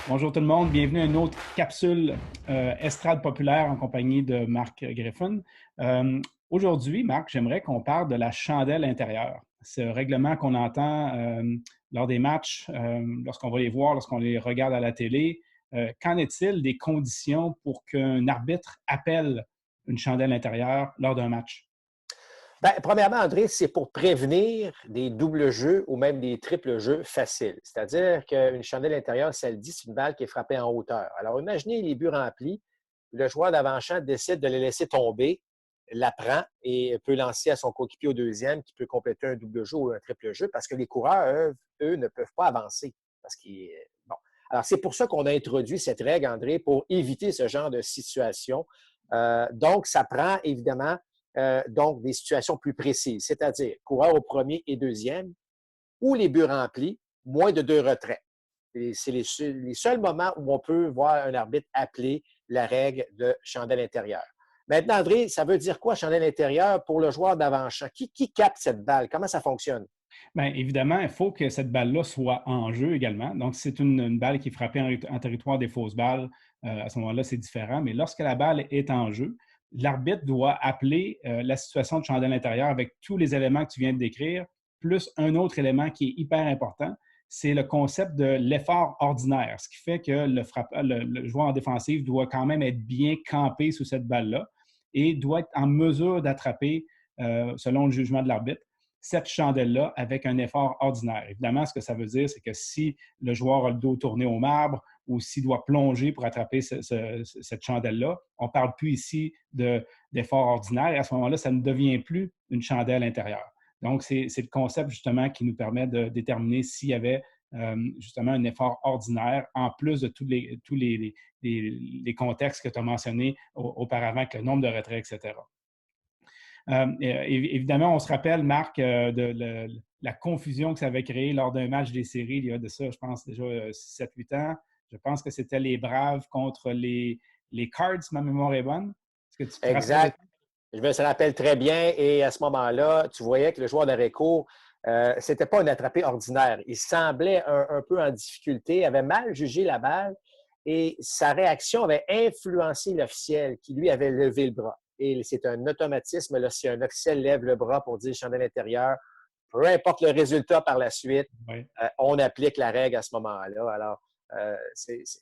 Bonjour tout le monde, bienvenue à une autre capsule Estrade populaire en compagnie de Marc Griffin. Aujourd'hui, Marc, j'aimerais qu'on parle de la chandelle intérieure. Ce règlement qu'on entend lors des matchs, lorsqu'on va les voir, lorsqu'on les regarde à la télé. Qu'en est-il des conditions pour qu'un arbitre appelle une chandelle intérieure lors d'un match? Bien, premièrement, André, c'est pour prévenir des doubles jeux ou même des triples jeux faciles. C'est-à-dire qu'une chandelle intérieure, ça le dit, c'est une balle qui est frappée en hauteur. Alors, imaginez les buts remplis, le joueur d'avant-champ décide de les laisser tomber, la prend et peut lancer à son coéquipier au deuxième qui peut compléter un double jeu ou un triple jeu parce que les coureurs, eux ne peuvent pas avancer. Parce qu'ils, bon. Alors, c'est pour ça qu'on a introduit cette règle, André, pour éviter ce genre de situation. Donc, ça prend évidemment donc des situations plus précises, c'est-à-dire coureur au premier et deuxième, ou les buts remplis, moins de 2 retraits. C'est les seuls moments où on peut voir un arbitre appeler la règle de chandelle intérieure. Maintenant, André, ça veut dire quoi, chandelle intérieure, pour le joueur d'avant-champ? Qui capte cette balle? Comment ça fonctionne? Bien, évidemment, il faut que cette balle-là soit en jeu également. Donc, si c'est une balle qui est frappée en territoire des fausses balles. À ce moment-là, c'est différent. Mais lorsque la balle est en jeu, l'arbitre doit appeler la situation de chandelle intérieure avec tous les éléments que tu viens de décrire, plus un autre élément qui est hyper important, c'est le concept de l'effort ordinaire, ce qui fait que le joueur en défensive doit quand même être bien campé sous cette balle-là et doit être en mesure d'attraper, selon le jugement de l'arbitre, cette chandelle-là avec un effort ordinaire. Évidemment, ce que ça veut dire, c'est que si le joueur a le dos tourné au marbre ou s'il doit plonger pour attraper cette chandelle-là, on ne parle plus ici d'effort ordinaire et à ce moment-là, ça ne devient plus une chandelle intérieure. Donc, c'est le concept justement qui nous permet de déterminer s'il y avait justement un effort ordinaire en plus de tous les contextes que tu as mentionnés auparavant, avec le nombre de retraits, etc. Évidemment, on se rappelle, Marc, de la confusion que ça avait créée lors d'un match des séries, il y a de ça, je pense, déjà 7-8 ans. Je pense que c'était les Braves contre les Cards, si ma mémoire est bonne. Est-ce que tu te rappelles de Exact. Je me rappelle très bien et à ce moment-là, tu voyais que le joueur d'arrêt-court, c'était pas un attrapé ordinaire. Il semblait un peu en difficulté, avait mal jugé la balle et sa réaction avait influencé l'officiel qui, lui, avait levé le bras. Et c'est un automatisme, là, si un officiel lève le bras pour dire chandelle intérieure, peu importe le résultat par la suite, Oui. on applique la règle à ce moment-là. Alors,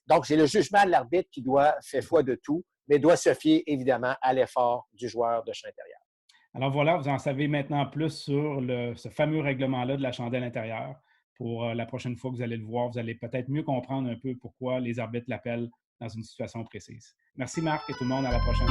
donc, c'est le jugement de l'arbitre qui doit faire foi de tout, mais doit se fier évidemment à l'effort du joueur de champ intérieur. Alors voilà, vous en savez maintenant plus sur ce fameux règlement-là de la chandelle intérieure. Pour la prochaine fois que vous allez le voir, vous allez peut-être mieux comprendre un peu pourquoi les arbitres l'appellent dans une situation précise. Merci Marc et tout le monde, à la prochaine.